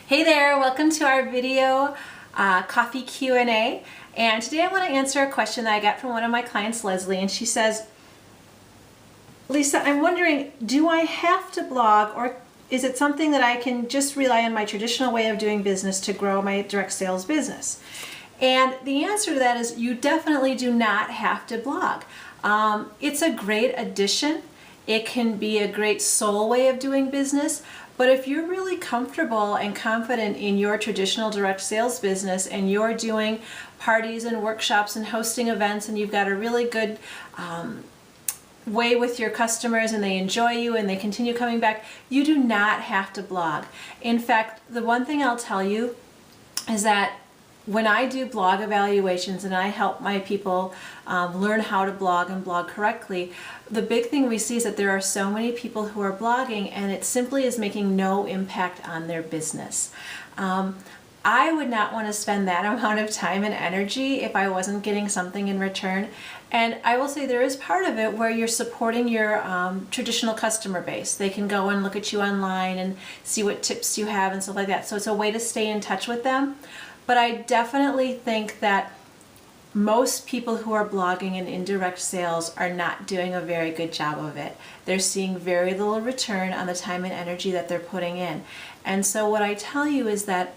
Hey there, welcome to our video coffee Q&A. And today I want to answer a question that I got from one of my clients, Leslie, and she says, Lisa, I'm wondering, do I have to blog, or is it something that I can just rely on my traditional way of doing business to grow my direct sales business? And the answer to that is you definitely do not have to blog. It's a great addition. It can be a great sole way of doing business, but if you're really comfortable and confident in your traditional direct sales business and you're doing parties and workshops and hosting events and you've got a really good way with your customers and they enjoy you and they continue coming back, you do not have to blog. In fact, the one thing I'll tell you is that when I do blog evaluations and I help my people learn how to blog and blog correctly, the big thing we see is that there are so many people who are blogging and it simply is making no impact on their business. I would not want to spend that amount of time and energy if I wasn't getting something in return. And I will say there is part of it where you're supporting your traditional customer base. They can go and look at you online and see what tips you have and stuff like that. So it's a way to stay in touch with them. But I definitely think that most people who are blogging in indirect sales are not doing a very good job of it. They're seeing very little return on the time and energy that they're putting in. And so what I tell you is that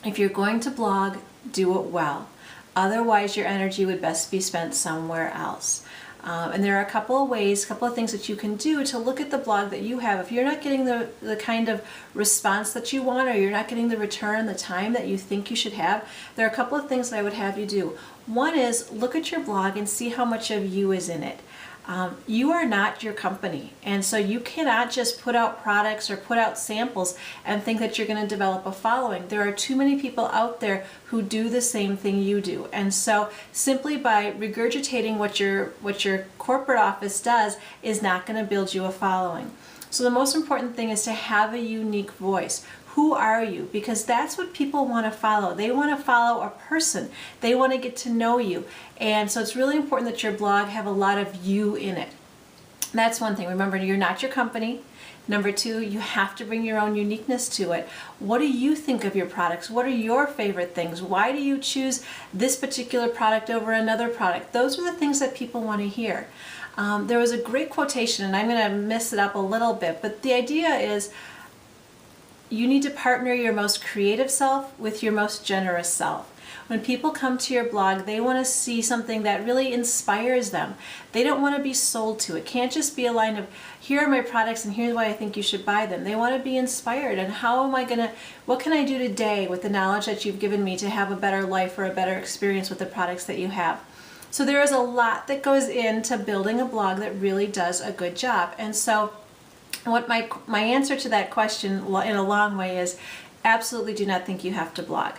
if you're going to blog, do it well. Otherwise, your energy would best be spent somewhere else. And there are a couple of ways, a couple of things that you can do to look at the blog that you have. If you're not getting the kind of response that you want, or you're not getting the return, the time that you think you should have, there are a couple of things that I would have you do. One is look at your blog and see how much of you is in it. You are not your company, and so you cannot just put out products or put out samples and think that you're going to develop a following. There are too many people out there who do the same thing you do, and so simply by regurgitating what your corporate office does is not going to build you a following. So the most important thing is to have a unique voice. Who are you? Because that's what people want to follow. They want to follow a person. They want to get to know you. And so it's really important that your blog have a lot of you in it. That's one thing. Remember, you're not your company. Number two, you have to bring your own uniqueness to it. What do you think of your products? What are your favorite things? Why do you choose this particular product over another product? Those are the things that people want to hear. There was a great quotation, and I'm going to mess it up a little bit, but the idea is you need to partner your most creative self with your most generous self. When people come to your blog, they want to see something that really inspires them. They don't want to be sold to. It can't just be a line of, here are my products and here's why I think you should buy them. They want to be inspired, and what can I do today with the knowledge that you've given me to have a better life or a better experience with the products that you have. So there is a lot that goes into building a blog that really does a good job. And so what my answer to that question in a long way is absolutely do not think you have to blog.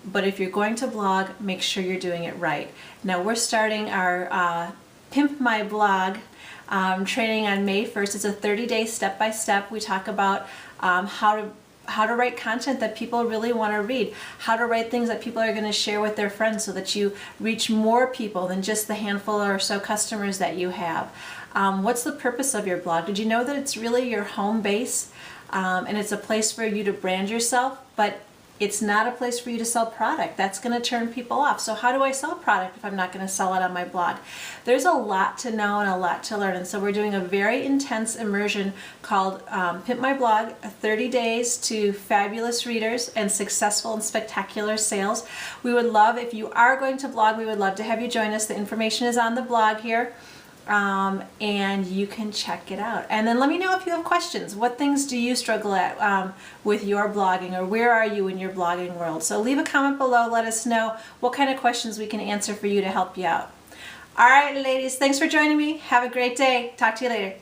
But if you're going to blog, make sure you're doing it right. Now we're starting our Pimp My Blog training on May 1st. It's a 30-day step-by-step. We talk about how to write content that people really want to read, how to write things that people are going to share with their friends so that you reach more people than just the handful or so customers that you have. What's the purpose of your blog? Did you know that it's really your home base and it's a place for you to brand yourself, but it's not a place for you to sell product. That's going to turn people off. So how do I sell product if I'm not going to sell it on my blog? There's a lot to know and a lot to learn, and so we're doing a very intense immersion called Pimp My Blog, 30 days to fabulous readers and successful and spectacular sales. We would love, if you are going to blog, we would love to have you join us. The information is on the blog here. And you can check it out. And then let me know if you have questions. What things do you struggle at with your blogging, or where are you in your blogging world? So leave a comment below. Let us know what kind of questions we can answer for you to help you out. All right, ladies, thanks for joining me. Have a great day. Talk to you later.